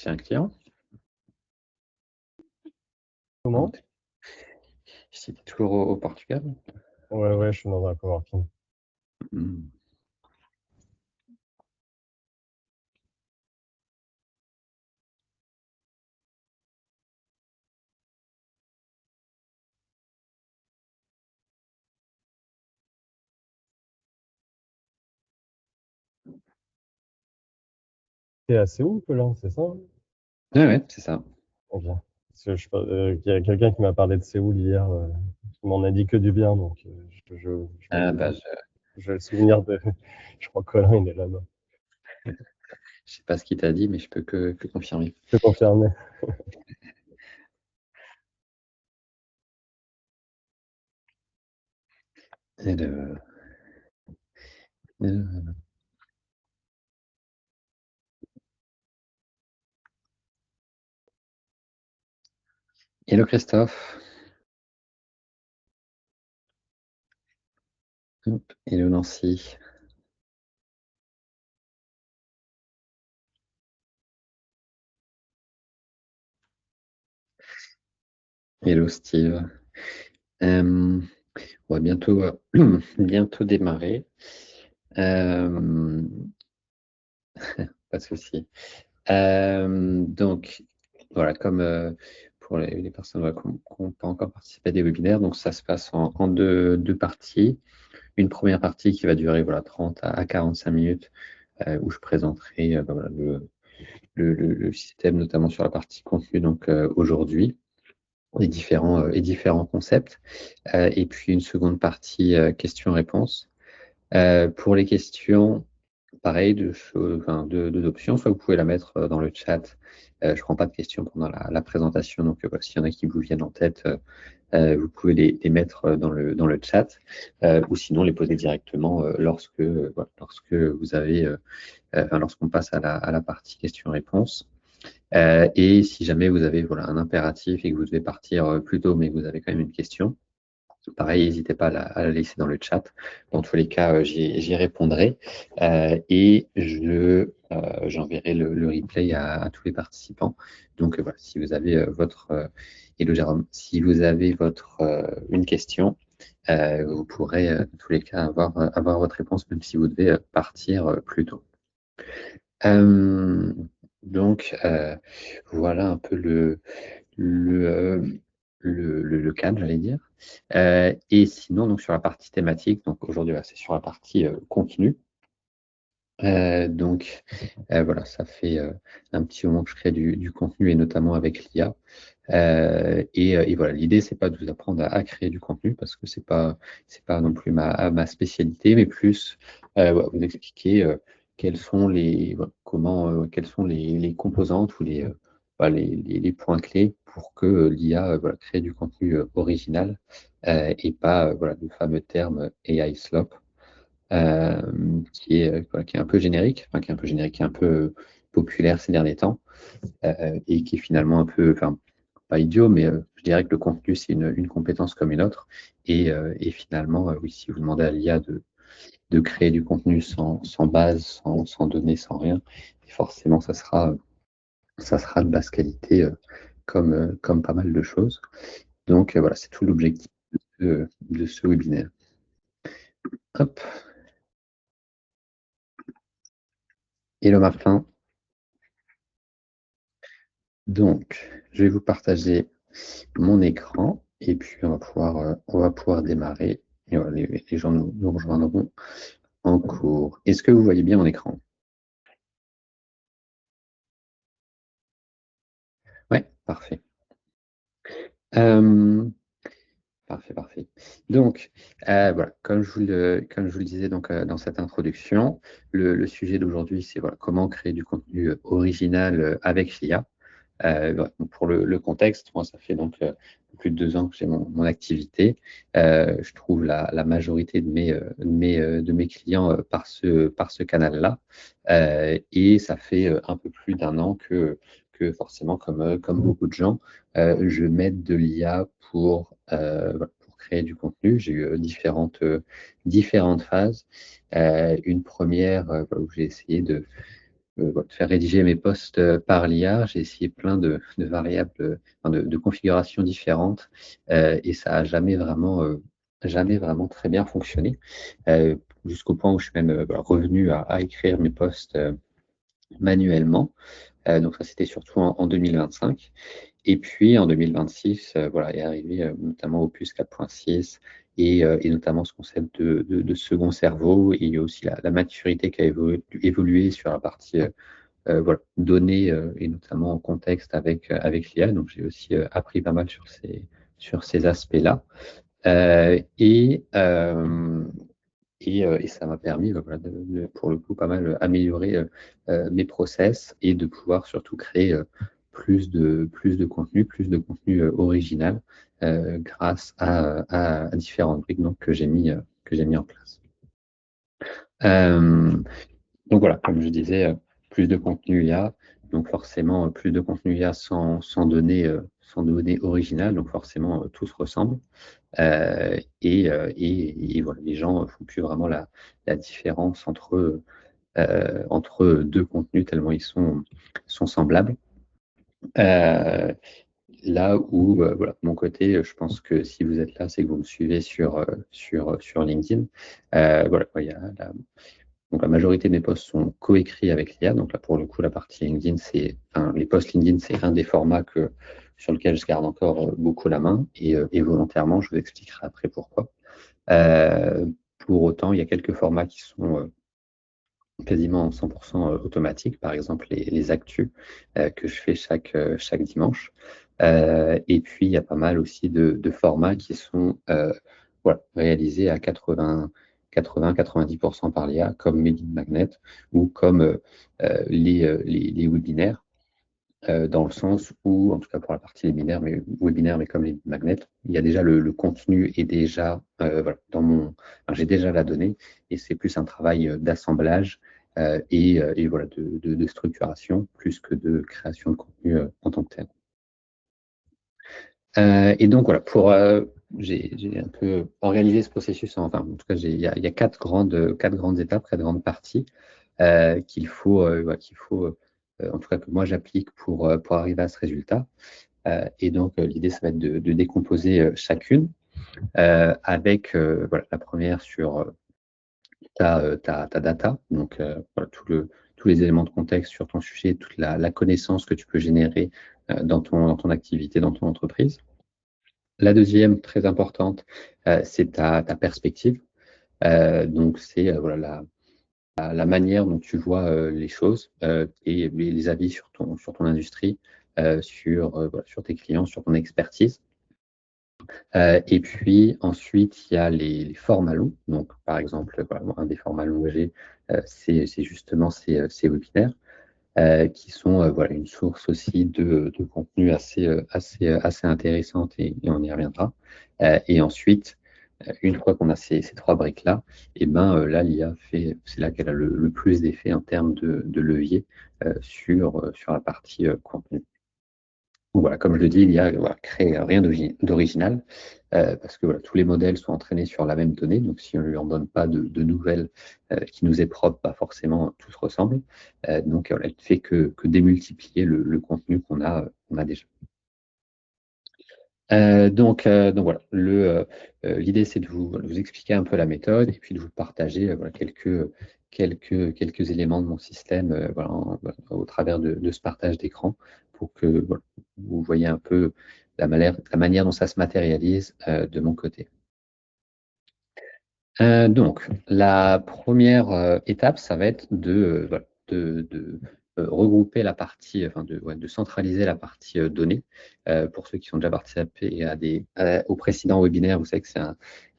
chez un client. Comment? Je dis toujours au Portugal. Ouais, ouais, je suis dans un coworking. Hmm. T'es à Séoul, là, c'est ça? Ouais, ouais, c'est ça. Ok. Parce que il y a quelqu'un qui m'a parlé de Séoul hier, qui m'en a dit que du bien, donc Ah, bah, j'ai le souvenir de. Je crois que Colin, il est là-bas. je sais pas ce qu'il t'a dit, mais je peux que confirmer. Je peux confirmer. Et le- Hello Christophe. Hop. Hello Nancy. Hello Steve. On va bientôt démarrer. Euh, Pas de souci. Donc, voilà, comme pour les personnes voilà, qui n'ont pas encore participé à des webinaires, donc ça se passe en deux parties. Une première partie qui va durer voilà, 30 à 45 minutes, où je présenterai bah, voilà, le système, notamment sur la partie contenu, donc aujourd'hui, et différents concepts. Et puis une seconde partie questions-réponses. Pour les questions, pareil, deux options. Soit vous pouvez la mettre dans le chat. Je ne prends pas de questions pendant la présentation, donc voilà, s'il y en a qui vous viennent en tête, vous pouvez les mettre dans le chat, ou sinon les poser directement voilà, lorsque vous avez, lorsqu'on passe à la partie questions-réponses. Et si jamais vous avez voilà, un impératif et que vous devez partir plus tôt, mais que vous avez quand même une question, pareil, n'hésitez pas à la laisser dans le chat. Dans tous les cas, j'y répondrai. Et j'enverrai le replay à tous les participants. Donc voilà, si vous avez Hello Jérôme, si vous avez une question, vous pourrez dans tous les cas avoir votre réponse, même si vous devez partir plus tôt. Euh, donc, voilà un peu le, euh, le cadre, j'allais dire. Et sinon, donc, sur la partie thématique, donc aujourd'hui, c'est sur la partie contenu. Donc, voilà, ça fait un petit moment que je crée du contenu et notamment avec l'IA. Et voilà, l'idée, c'est pas de vous apprendre à créer du contenu parce que c'est pas non plus ma spécialité, mais plus voilà, vous expliquer quelles sont les composantes ou voilà, les points clés pour que l'IA voilà, crée du contenu original et pas voilà, le fameux terme AI slop voilà, qui est un peu générique, enfin, qui est un peu générique, qui est un peu populaire ces derniers temps et qui est finalement un peu, enfin, pas idiot, mais je dirais que le contenu, c'est une compétence comme une autre. Et finalement, oui, si vous demandez à l'IA de créer du contenu sans base, sans données, sans rien, forcément, ça sera de basse qualité, comme pas mal de choses. Donc, voilà, c'est tout l'objectif de ce webinaire. Hop. Hello Martin. Donc, je vais vous partager mon écran et puis on va pouvoir démarrer. Et voilà, les gens nous rejoindront en cours. Est-ce que vous voyez bien mon écran? Oui, parfait. Euh, Parfait, parfait. Donc, voilà, comme je vous le disais donc, dans cette introduction, le sujet d'aujourd'hui, c'est voilà, comment créer du contenu original avec l'IA. Voilà, donc pour le contexte, moi, ça fait donc plus de 2 ans que j'ai mon activité. Je trouve la majorité de mes clients par ce canal-là. Et ça fait un peu plus d'un an que forcément, comme beaucoup de gens, je m'aide de l'IA voilà, pour créer du contenu. J'ai eu différentes phases. Une première voilà, où j'ai essayé voilà, de faire rédiger mes posts par l'IA. J'ai essayé plein de variables, enfin, de configurations différentes et ça a jamais vraiment très bien fonctionné. Jusqu'au point où je suis même voilà, revenu à écrire mes posts manuellement. Donc ça, c'était surtout en 2025. Et puis en 2026, voilà, est arrivé notamment Opus 4.6 et notamment ce concept de second cerveau. Et il y a aussi la maturité qui a évolué sur la partie voilà, données et notamment en contexte avec l'IA. Donc j'ai aussi appris pas mal sur ces aspects-là. Euh, et, euh, et ça m'a permis, voilà, pour le coup, pas mal améliorer mes process et de pouvoir surtout créer plus de contenu original grâce à différentes briques donc, que j'ai mis en place. Euh, donc voilà, comme je disais, plus de contenu IA, donc forcément plus de contenu IA sans données originales, donc forcément tout se ressemble. Et voilà, les gens ne font plus vraiment la différence entre deux contenus tellement sont semblables. Euh, Là où, voilà, de mon côté, je pense que si vous êtes là, c'est que vous me suivez sur LinkedIn. Voilà, il y a donc la majorité de mes posts sont coécrits avec l'IA. Donc là, pour le coup, la partie LinkedIn, enfin, les posts LinkedIn, c'est un des formats sur lequel je garde encore beaucoup la main et volontairement, je vous expliquerai après pourquoi. Euh, pour autant, il y a quelques formats qui sont quasiment 100% automatiques, par exemple les actus que je fais chaque dimanche. Et puis, il y a pas mal aussi de formats qui sont voilà, réalisés à 80-90% par l'IA, comme Made in Magnet ou comme les webinaires dans le sens où, en tout cas pour la partie webinaire, mais comme les magnets, il y a déjà le contenu est déjà voilà, enfin, j'ai déjà la donnée et c'est plus un travail d'assemblage et voilà, de structuration plus que de création de contenu en tant que tel. Et donc voilà, j'ai un peu organisé ce processus, enfin en tout cas il y a quatre grandes étapes, quatre grandes parties qu'il faut en tout cas que moi j'applique pour arriver à ce résultat. Et donc l'idée ça va être de décomposer chacune avec voilà, la première sur ta data, donc voilà, tous les éléments de contexte sur ton sujet, toute la connaissance que tu peux générer dans ton activité, dans ton entreprise. La deuxième, très importante, c'est ta perspective. Donc, c'est voilà, la manière dont tu vois les choses et les avis sur ton industrie, voilà, sur tes clients, sur ton expertise. Et puis ensuite, il y a les formats longs. Donc, par exemple, voilà, un des formats longs que j'ai, c'est justement ces webinaires qui sont voilà, une source aussi de contenu assez intéressante et on y reviendra. Et ensuite, une fois qu'on a ces trois briques-là, et ben, là, c'est là qu'elle a le plus d'effet en termes de levier sur la partie contenu. Donc voilà, comme je le dis, l'IA voilà, crée rien d'original parce que voilà, tous les modèles sont entraînés sur la même donnée. Donc, si on ne lui en donne pas de nouvelles qui nous est propre, pas forcément tout se ressemble. Donc, voilà, elle ne fait que démultiplier le contenu qu'on a déjà. Donc voilà, l'idée c'est de vous expliquer un peu la méthode et puis de vous partager voilà, quelques éléments de mon système voilà, au travers de ce partage d'écran pour que voilà, vous voyez un peu la manière dont ça se matérialise de mon côté. Donc, la première étape, ça va être voilà, regrouper la partie, enfin ouais, de centraliser la partie données. Pour ceux qui ont déjà participé au précédent webinaire, vous savez que c'est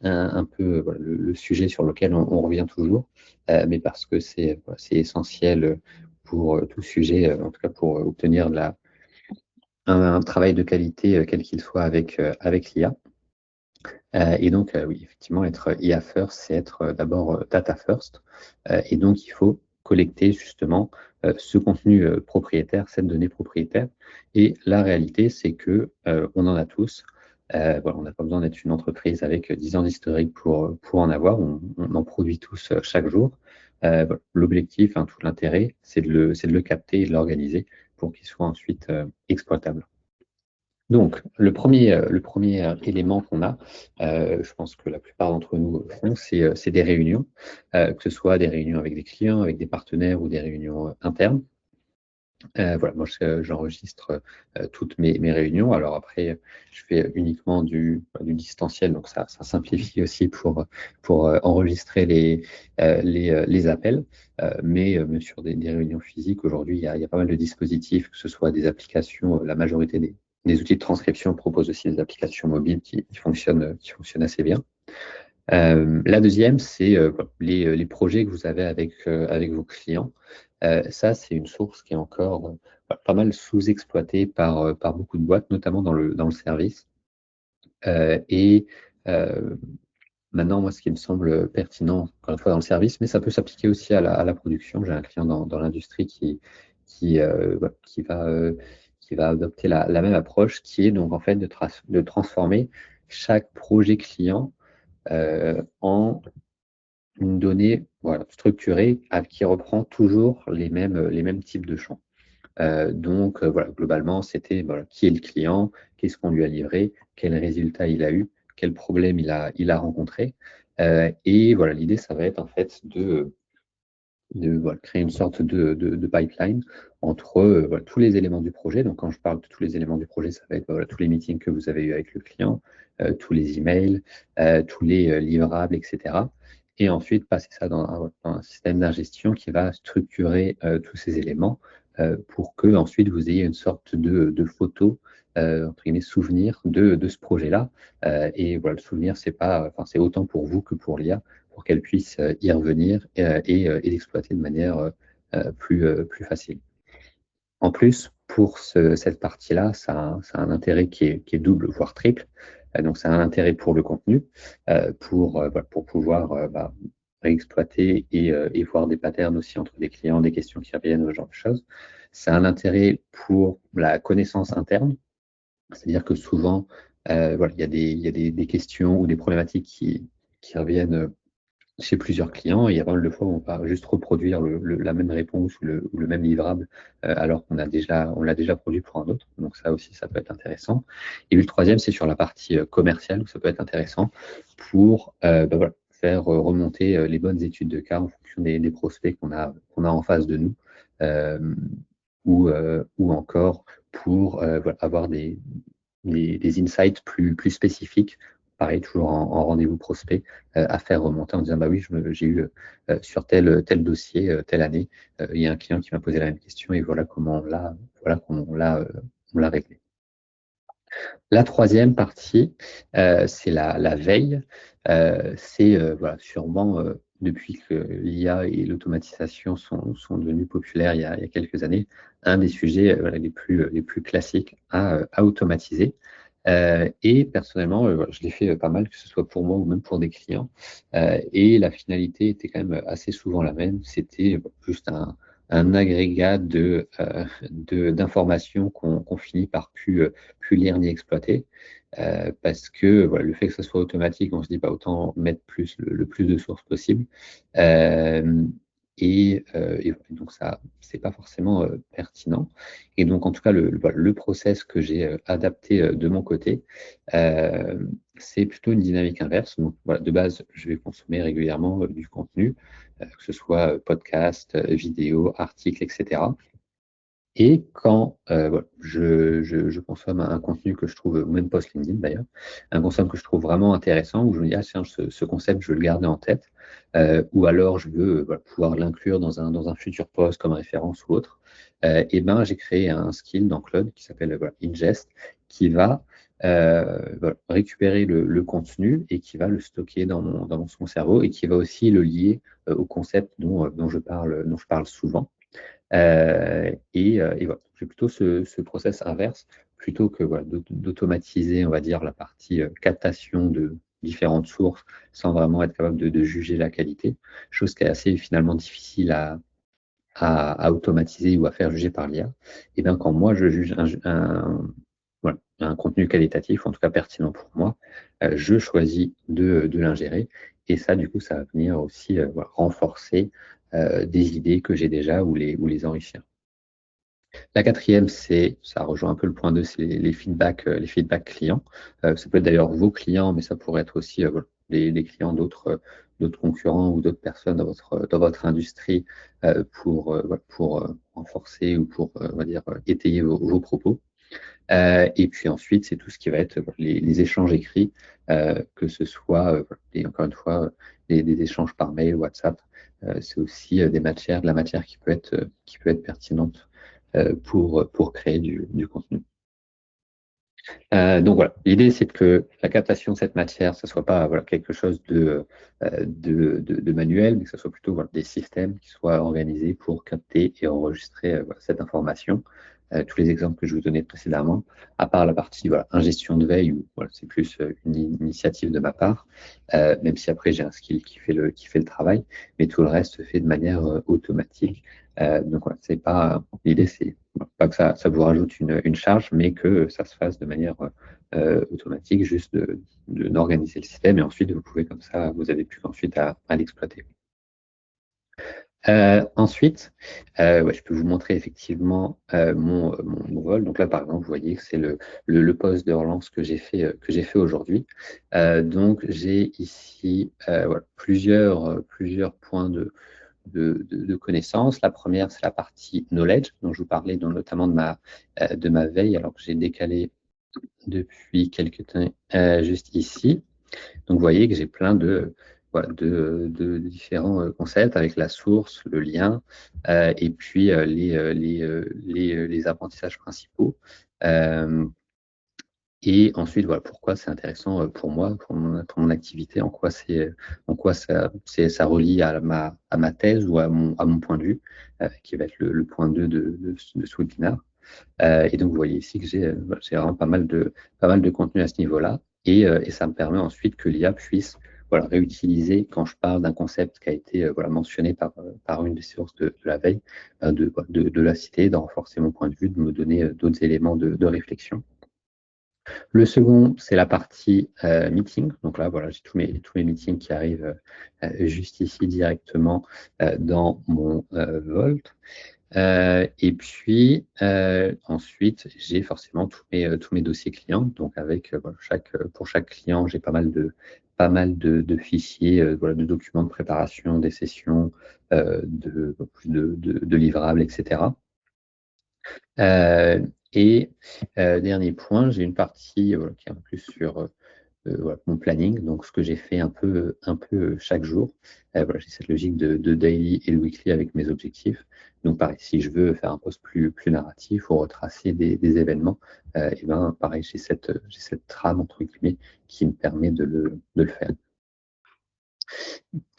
un peu voilà, le sujet sur lequel on revient toujours, mais parce que voilà, c'est essentiel pour tout sujet, en tout cas pour obtenir un travail de qualité, quel qu'il soit avec l'IA. Et donc, oui, effectivement, être IA first, c'est être d'abord data first. Et donc, il faut collecter justement ce contenu propriétaire, cette donnée propriétaire. Et la réalité, c'est que on en a tous. Voilà, on n'a pas besoin d'être une entreprise avec 10 ans d'historique pour en avoir. On en produit tous chaque jour. Voilà. L'objectif, tout l'intérêt, c'est de le capter et de l'organiser pour qu'il soit ensuite exploitable. Donc, le premier élément qu'on a, je pense que la plupart d'entre nous font, c'est des réunions, que ce soit des réunions avec des clients, avec des partenaires ou des réunions internes. Voilà, moi j'enregistre toutes mes réunions. Alors après, je fais uniquement du distanciel, donc ça simplifie aussi pour enregistrer les appels. Mais même sur des réunions physiques, aujourd'hui, il y a pas mal de dispositifs, que ce soit des applications, la majorité des outils de transcription proposent aussi des applications mobiles qui fonctionnent assez bien. La deuxième, c'est les projets que vous avez avec vos clients. Ça, c'est une source qui est encore pas mal sous-exploitée par beaucoup de boîtes, notamment dans le service. Et maintenant, moi, ce qui me semble pertinent, encore une fois, dans le service, mais ça peut s'appliquer aussi à la production. J'ai un client dans l'industrie voilà, qui va adopter la même approche, qui est donc en fait de transformer chaque projet client en une donnée voilà, structurée qui reprend toujours les mêmes types de champs. Donc, voilà, globalement, c'était voilà, qui est le client, qu'est-ce qu'on lui a livré, quel résultat il a eu, quel problème il a rencontré. Et voilà, l'idée, ça va être en fait de voilà, créer une sorte de pipeline entre voilà, tous les éléments du projet. Donc, quand je parle de tous les éléments du projet, ça va être voilà, tous les meetings que vous avez eus avec le client, tous les emails, tous les livrables, etc. Et ensuite, passer ça dans un système d'ingestion qui va structurer tous ces éléments pour que ensuite vous ayez une sorte de photo, entre guillemets, souvenir de ce projet-là. Et voilà, le souvenir, c'est autant pour vous que pour l'IA pour qu'elle puisse y revenir et l'exploiter de manière plus facile. En plus, pour cette partie-là, ça a un intérêt qui est double, voire triple. Donc, ça a un intérêt pour le contenu, pour pouvoir réexploiter et voir des patterns aussi entre des clients, des questions qui reviennent, ce genre de choses. Ça a un intérêt pour la connaissance interne, c'est-à-dire que souvent, voilà, il y a des questions ou des problématiques qui reviennent chez plusieurs clients. Et il y a pas mal de fois où on va juste reproduire la même réponse ou le même livrable alors on l'a déjà produit pour un autre. Donc ça aussi, ça peut être intéressant. Et puis le troisième, c'est sur la partie commerciale où ça peut être intéressant pour voilà, faire remonter les bonnes études de cas en fonction des prospects qu'on a en face de nous euh, ou encore pour voilà, avoir des insights plus spécifiques pareil, toujours en rendez-vous prospect, à faire remonter en disant bah oui, j'ai eu sur tel dossier, telle année, il y a un client qui m'a posé la même question et voilà comment on l'a réglé. La troisième partie, c'est la veille. C'est voilà, sûrement depuis que l'IA et l'automatisation sont devenus populaires il y a quelques années, un des sujets voilà, les plus classiques à automatiser. Et personnellement, voilà, je l'ai fait pas mal, que ce soit pour moi ou même pour des clients. Et la finalité était quand même assez souvent la même. C'était juste un agrégat d'informations qu'on finit par plus lire ni exploiter. Parce que voilà, le fait que ça soit automatique, on se dit pas autant mettre le plus de sources possible. Euh, et voilà, donc ça, c'est pas forcément pertinent. Et donc en tout cas, voilà, le process que j'ai adapté de mon côté, euh, c'est plutôt une dynamique inverse. Donc voilà, de base, je vais consommer régulièrement du contenu, que ce soit podcast, vidéo, articles, etc. Et quand voilà, je consomme un contenu que je trouve, ou même post LinkedIn d'ailleurs, un concept que je trouve vraiment intéressant, où je me dis, ah tiens, ce concept, je veux le garder en tête, ou alors je veux voilà, pouvoir l'inclure dans un futur post comme référence ou autre, et ben j'ai créé un skill dans Claude qui s'appelle voilà, Ingest, qui va voilà, récupérer le contenu et qui va le stocker dans mon cerveau et qui va aussi le lier au concept dont je parle souvent. Et voilà, j'ai plutôt ce process inverse, plutôt que voilà, d'automatiser, on va dire, la partie captation de différentes sources sans vraiment être capable de juger la qualité, chose qui est assez finalement difficile à automatiser ou à faire juger par l'IA. Et bien quand moi je juge voilà, un contenu qualitatif, en tout cas pertinent pour moi, je choisis de l'ingérer. Et ça, du coup, ça va venir aussi voilà, renforcer des idées que j'ai déjà ou les enrichir. La quatrième, ça rejoint un peu le point 2, c'est les feedbacks clients. Ça peut être d'ailleurs vos clients, mais ça pourrait être aussi voilà, les clients d'autres concurrents ou d'autres personnes dans votre industrie voilà, pour renforcer ou pour on va dire, étayer vos propos. Et puis ensuite, c'est tout ce qui va être les échanges écrits, que ce soit, et encore une fois, des échanges par mail, WhatsApp. C'est aussi de la matière qui peut être pertinente pour créer du contenu. Donc voilà, l'idée c'est que la captation de cette matière, ce ne soit pas voilà, quelque chose de manuel, mais que ce soit plutôt voilà, des systèmes qui soient organisés pour capter et enregistrer voilà, cette information. Tous les exemples que je vous donnais précédemment, à part la partie voilà, ingestion de veille, où voilà, c'est plus une initiative de ma part, même si après j'ai un skill qui fait le travail, mais tout le reste se fait de manière automatique. Donc voilà, c'est pas l'idée, c'est pas que ça vous rajoute une charge, mais que ça se fasse de manière automatique, juste d'organiser le système et ensuite vous pouvez comme ça, vous avez plus qu'ensuite à l'exploiter. Ensuite, ouais, je peux vous montrer effectivement mon vol. Donc là, par exemple, vous voyez que c'est le poste de relance que j'ai fait aujourd'hui. Donc j'ai ici voilà, plusieurs points de connaissances. La première, c'est la partie knowledge, dont je vous parlais, dont notamment de ma veille, alors que j'ai décalé depuis quelques temps juste ici. Donc, vous voyez que j'ai plein voilà, de différents concepts avec la source, le lien, et puis les apprentissages principaux. Et ensuite, voilà pourquoi c'est intéressant pour moi, pour mon activité, en quoi ça relie à ma thèse ou à mon point de vue, qui va être le point 2 de ce webinaire. Et donc, vous voyez ici que j'ai vraiment pas mal de contenu à ce niveau-là. Et ça me permet ensuite que l'IA puisse voilà, réutiliser, quand je parle d'un concept qui a été voilà, mentionné par une des sources de la veille, de la citer, de renforcer mon point de vue, de me donner d'autres éléments de réflexion. Le second, c'est la partie meeting. Donc là, voilà, j'ai tous mes meetings qui arrivent juste ici directement dans mon Volt. Et puis ensuite, j'ai forcément tous mes dossiers clients. Donc avec voilà, pour chaque client, j'ai pas mal de fichiers, voilà, de documents de préparation des sessions, de livrables, etc. Et dernier point, j'ai une partie voilà, qui est un peu plus sur voilà, mon planning, donc ce que j'ai fait un peu chaque jour. Voilà, j'ai cette logique de daily et de weekly avec mes objectifs. Donc pareil, si je veux faire un post plus narratif ou retracer des événements, et ben pareil, j'ai cette trame entre guillemets qui me permet de le faire.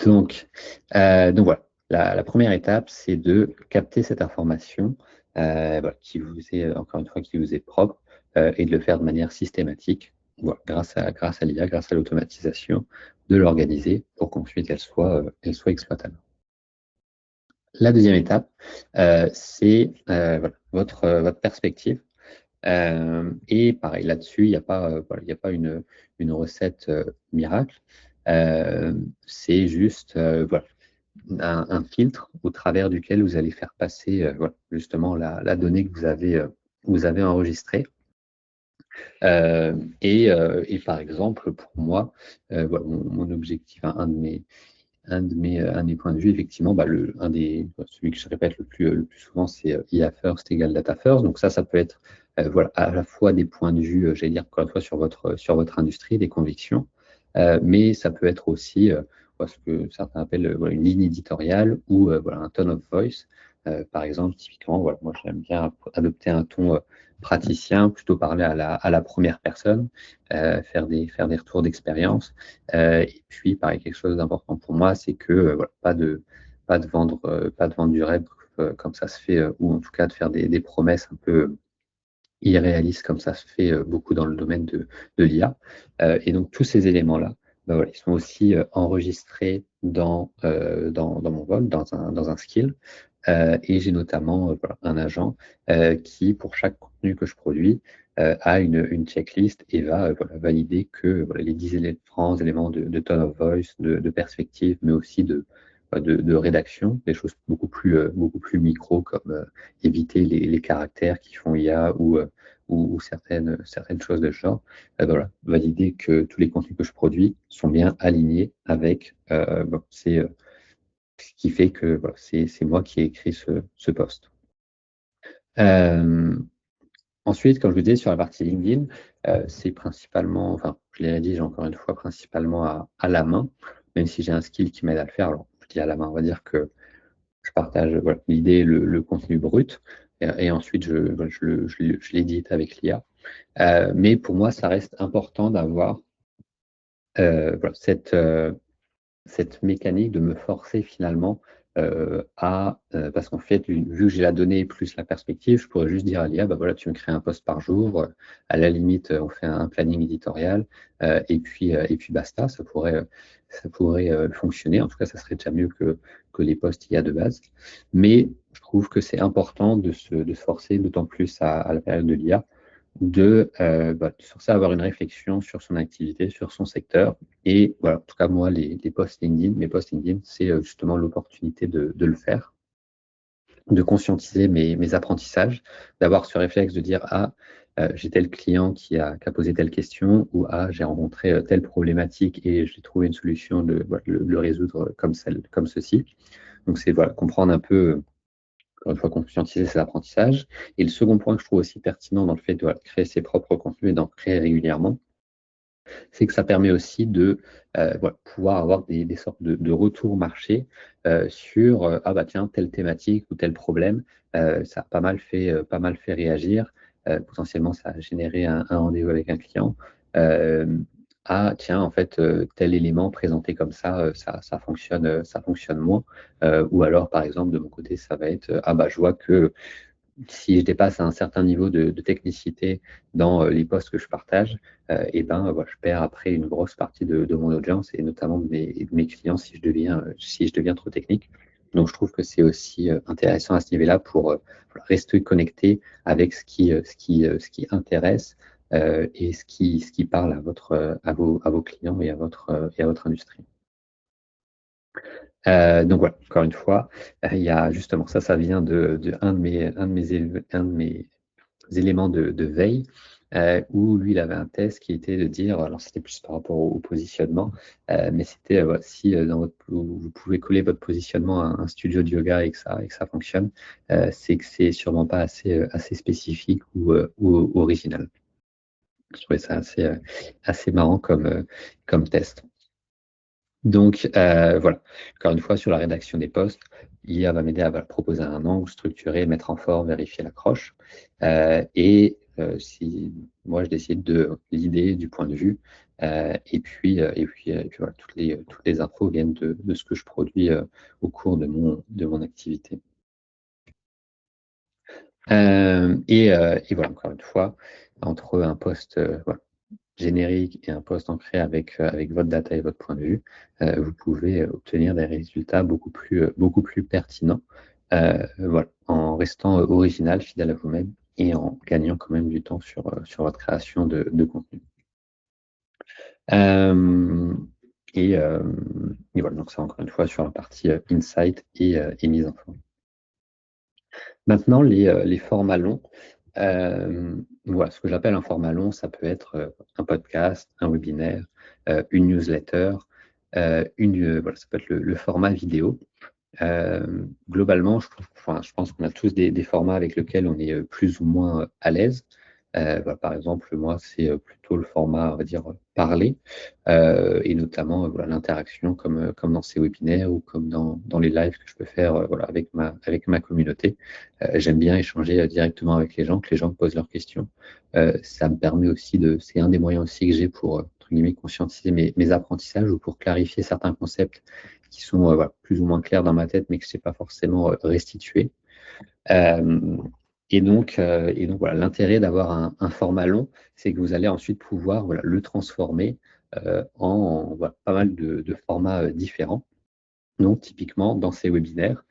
Donc voilà, la première étape, c'est de capter cette information voilà, qui vous est, encore une fois, qui vous est propre et de le faire de manière systématique, voilà, grâce à l'IA, grâce à l'automatisation, de l'organiser pour qu'ensuite elle soit exploitable. La deuxième étape, c'est voilà, votre perspective. Et pareil, là-dessus, il n'y a pas, voilà, il y a pas une recette miracle. C'est juste voilà, un filtre au travers duquel vous allez faire passer voilà, justement la donnée que vous avez enregistrée. Et par exemple, pour moi, voilà, mon objectif, un de mes points de vue, effectivement, celui que je répète le plus souvent, c'est IA first égale data first. Donc ça peut être voilà, à la fois des points de vue, j'allais dire encore une fois, sur votre industrie, des convictions, mais ça peut être aussi ce que certains appellent voilà, une ligne éditoriale ou voilà, un tone of voice. Par exemple, typiquement, voilà, moi j'aime bien adopter un ton praticien, plutôt parler à la première personne, faire des retours d'expérience. Et puis, pareil, quelque chose d'important pour moi, c'est que voilà, pas de vendre du rêve comme ça se fait, ou en tout cas de faire des promesses un peu irréalistes comme ça se fait beaucoup dans le domaine de l'IA. Et donc, tous ces éléments-là, ben voilà, ils sont aussi enregistrés dans mon vol, dans un skill. Et j'ai notamment voilà, un agent qui, pour chaque contenu que je produis, a une checklist et va voilà, valider que voilà, les différents éléments de tone of voice, de perspective, mais aussi de rédaction, des choses beaucoup plus micro, comme éviter les caractères qui font IA ou certaines choses de ce genre. Voilà, valider que tous les contenus que je produis sont bien alignés avec c'est ce qui fait que voilà, c'est moi qui ai écrit ce post. Euh, Ensuite, comme je vous disais, sur la partie LinkedIn, c'est principalement, enfin, je les rédige encore une fois principalement à la main, même si j'ai un skill qui m'aide à le faire. Alors, je dis à la main, on va dire que je partage voilà, l'idée, le contenu brut, et ensuite voilà, je l'édite avec l'IA. Mais pour moi, ça reste important d'avoir voilà, cette mécanique de me forcer finalement parce qu'en fait, vu que j'ai la donnée plus la perspective, je pourrais juste dire à l'IA, bah voilà, tu me crées un post par jour, à la limite, on fait un planning éditorial, et puis basta, ça pourrait fonctionner. En tout cas, ça serait déjà mieux que les posts IA de base. Mais je trouve que c'est important de se forcer, d'autant plus à la période de l'IA, sur ça, avoir une réflexion sur son activité, sur son secteur. Et voilà, en tout cas, moi, les posts LinkedIn, mes posts LinkedIn, c'est justement l'opportunité de le faire, de conscientiser mes apprentissages, d'avoir ce réflexe de dire, ah, j'ai tel client qui a posé telle question, ou ah, j'ai rencontré telle problématique et j'ai trouvé une solution de voilà, le résoudre comme ceci. Donc, c'est voilà, comprendre un peu encore une fois, conscientiser ses apprentissages. Et le second point que je trouve aussi pertinent dans le fait de voilà, créer ses propres contenus et d'en créer régulièrement, c'est que ça permet aussi de voilà, pouvoir avoir des sortes de retours marché sur ah bah tiens, telle thématique ou tel problème, ça a pas mal fait réagir. Potentiellement, ça a généré un rendez-vous avec un client. Euh, ah tiens, en fait, tel élément présenté comme ça fonctionne moins. Ou alors, par exemple, de mon côté, ça va être ah bah je vois que si je dépasse un certain niveau de technicité dans les posts que je partage, et ben, voilà, je perds après une grosse partie de mon audience et notamment de mes clients si je deviens trop technique. Donc, je trouve que c'est aussi intéressant à ce niveau-là pour voilà, rester connecté avec ce qui intéresse et ce qui parle à vos clients et à votre industrie. Donc voilà, encore une fois, il y a justement ça vient de un de mes éléments de veille, où lui, il avait un test qui était de dire, alors c'était plus par rapport au positionnement, mais c'était voilà, si vous pouvez coller votre positionnement à un studio de yoga et que ça fonctionne, c'est que c'est sûrement pas assez spécifique ou original. Je trouvais ça assez marrant comme test. Donc voilà, encore une fois, sur la rédaction des posts, l'IA va m'aider à voilà, proposer un angle structuré, mettre en forme, vérifier l'accroche. Si moi je décide de l'idée, du point de vue, et puis voilà, toutes les infos viennent de ce que je produis au cours de mon activité. Et voilà, encore une fois, entre un post voilà, générique et un post ancré avec votre data et votre point de vue, vous pouvez obtenir des résultats beaucoup plus pertinents voilà, en restant original, fidèle à vous-même et en gagnant quand même du temps sur votre création de contenu. Euh, et, euh, et voilà, donc c'est encore une fois sur la partie insight et mise en forme. Maintenant, les formats longs. Voilà, ce que j'appelle un format long, ça peut être un podcast, un webinaire, une newsletter, voilà, ça peut être le format vidéo. Globalement, je pense qu'on a tous des formats avec lesquels on est plus ou moins à l'aise. Voilà, par exemple, moi, c'est plutôt le format, on va dire, parlé, et notamment voilà, l'interaction comme dans ces webinaires ou comme dans les lives que je peux faire voilà, avec ma communauté. J'aime bien échanger directement avec les gens, que les gens me posent leurs questions. Ça me permet aussi c'est un des moyens aussi que j'ai pour, entre guillemets, conscientiser mes apprentissages ou pour clarifier certains concepts qui sont voilà, plus ou moins clairs dans ma tête, mais que je ne sais pas forcément restituer. Et donc voilà, l'intérêt d'avoir un format long, c'est que vous allez ensuite pouvoir voilà, le transformer en voilà, pas mal de formats différents. Donc, typiquement, dans ces webinaires,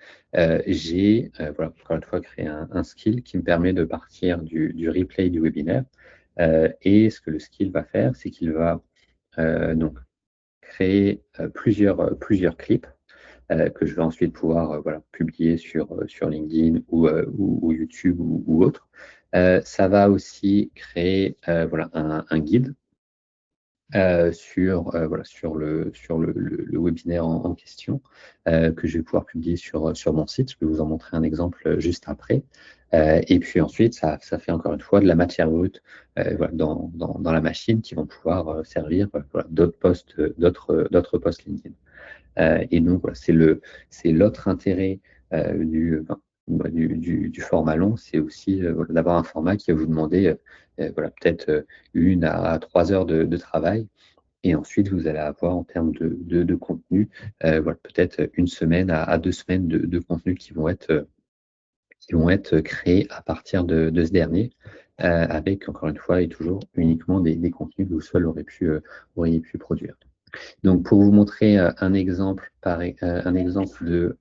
j'ai voilà, encore une fois créé un skill qui me permet de partir du replay du webinaire. Et ce que le skill va faire, c'est qu'il va donc créer plusieurs clips que je vais ensuite pouvoir voilà, publier sur LinkedIn ou YouTube ou autre. Ça va aussi créer voilà, un guide voilà, sur le webinaire en question que je vais pouvoir publier sur mon site. Je vais vous en montrer un exemple juste après. Et puis ensuite, ça fait encore une fois de la matière brute voilà, dans la machine qui vont pouvoir servir voilà, d'autres posts LinkedIn. Et donc, voilà, c'est l'autre intérêt enfin, du format long, c'est aussi voilà, d'avoir un format qui va vous demander voilà, peut-être 1 à 3 heures de travail. Et ensuite, vous allez avoir en termes de contenu, voilà, peut-être 1 semaine à 2 semaines de contenu qui vont être créés à partir de ce dernier, avec encore une fois et toujours uniquement des contenus que vous seul auriez pu produire. Donc, pour vous montrer un exemple de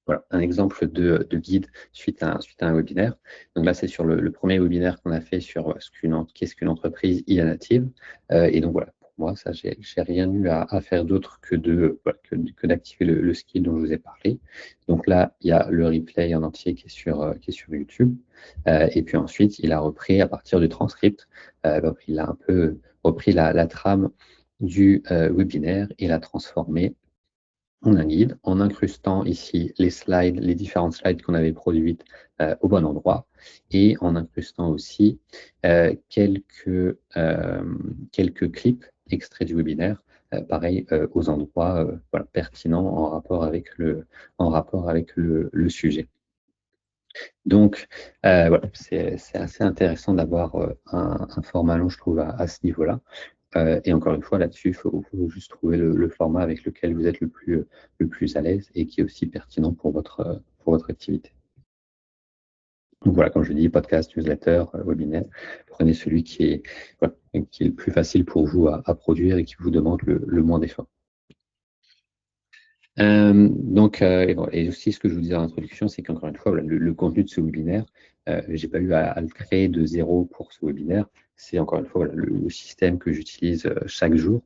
voilà, un exemple de guide suite à un webinaire. Donc là, c'est sur le premier webinaire qu'on a fait sur qu'est-ce qu'une entreprise IA native. Et donc voilà, pour moi, ça, j'ai rien eu à faire d'autre voilà, que d'activer le skill dont je vous ai parlé. Donc là, il y a le replay en entier qui est sur YouTube. Et puis ensuite, il a repris à partir du transcript, il a un peu repris la trame du webinaire et l'a transformé en un guide, en incrustant ici les différentes slides qu'on avait produites au bon endroit, et en incrustant aussi quelques clips extraits du webinaire, pareil, aux endroits voilà, pertinents en rapport avec le sujet. Donc, voilà, c'est assez intéressant d'avoir un format long, je trouve, à ce niveau-là. Et encore une fois, là-dessus, il faut juste trouver le format avec lequel vous êtes le plus à l'aise et qui est aussi pertinent pour votre activité. Donc voilà, comme je dis, podcast, newsletter, webinaire, prenez celui voilà, qui est le plus facile pour vous à produire et qui vous demande le moins d'efforts. Donc, et aussi ce que je vous disais en introduction, c'est qu'encore une fois, voilà, le contenu de ce webinaire, je n'ai pas eu à le créer de zéro pour ce webinaire. C'est encore une fois voilà, le système que j'utilise chaque jour,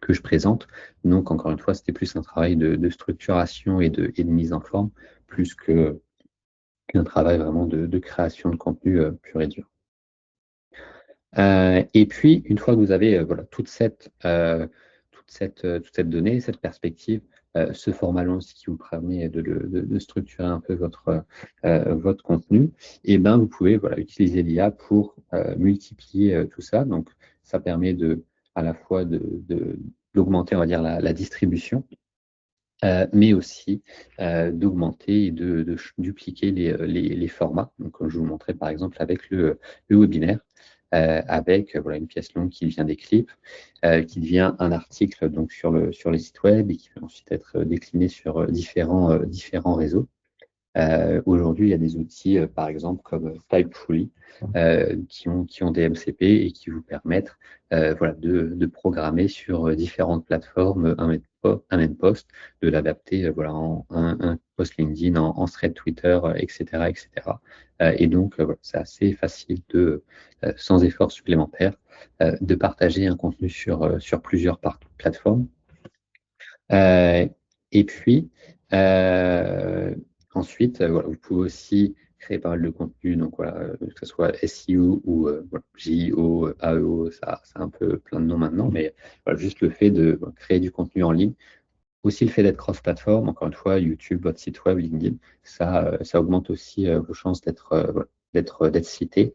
que je présente. Donc, encore une fois, c'était plus un travail de structuration et de mise en forme, plus qu'un travail vraiment de création de contenu pur et dur. Et puis, une fois que vous avez voilà, toute cette donnée, cette perspective, ce format long aussi qui vous permet de structurer un peu votre contenu, et ben, vous pouvez voilà, utiliser l'IA pour multiplier tout ça. Donc, ça permet à la fois d'augmenter, on va dire, la distribution, mais aussi d'augmenter et de dupliquer les formats. Donc, comme je vous montrais par exemple avec le webinaire, avec voilà, une pièce longue qui devient des clips, qui devient un article donc, sur les sites web et qui va ensuite être décliné sur différents réseaux. Aujourd'hui, il y a des outils, par exemple, comme Typefully, qui ont des MCP et qui vous permettent voilà, de programmer sur différentes plateformes un même post, de l'adapter voilà, en un post LinkedIn, en thread Twitter, etc. etc. Et donc, voilà, c'est assez facile sans effort supplémentaire, de partager un contenu sur plusieurs plateformes. Et puis, ensuite, voilà, vous pouvez aussi créer pas mal de contenu, donc voilà, que ce soit SEO ou voilà, JEO, AEO, ça a un peu plein de noms maintenant, mais voilà, juste le fait de créer du contenu en ligne, aussi le fait d'être cross-platform, encore une fois, YouTube, votre site web, LinkedIn, ça augmente aussi vos chances d'être cité